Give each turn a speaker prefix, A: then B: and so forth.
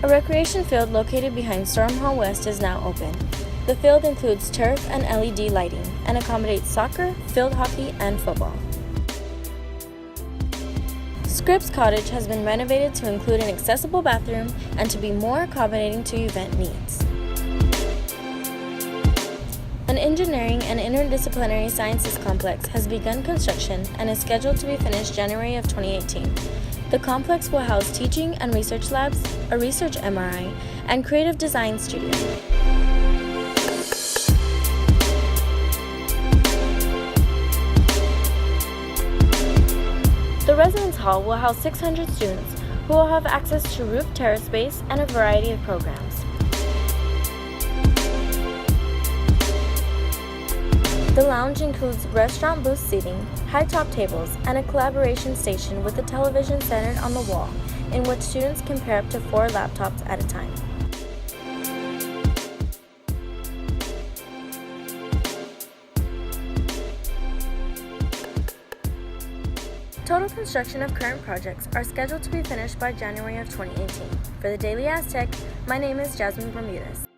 A: A recreation field located behind Storm Hall West is now open. The field includes turf and LED lighting and accommodates soccer, field hockey, and football. Scripps Cottage has been renovated to include an accessible bathroom and to be more accommodating to event needs. An engineering and interdisciplinary sciences complex has begun construction and is scheduled to be finished January of 2018. The complex will house teaching and research labs, a research MRI, and creative design studio. The residence hall will house 600 students who will have access to roof terrace space and a variety of programs. The lounge includes restaurant booth seating, high-top tables, and a collaboration station with a television centered on the wall, in which students can pair up to 4 laptops at a time. Total construction of current projects are scheduled to be finished by January of 2018. For the Daily Aztec, my name is Jasmine Bermudez.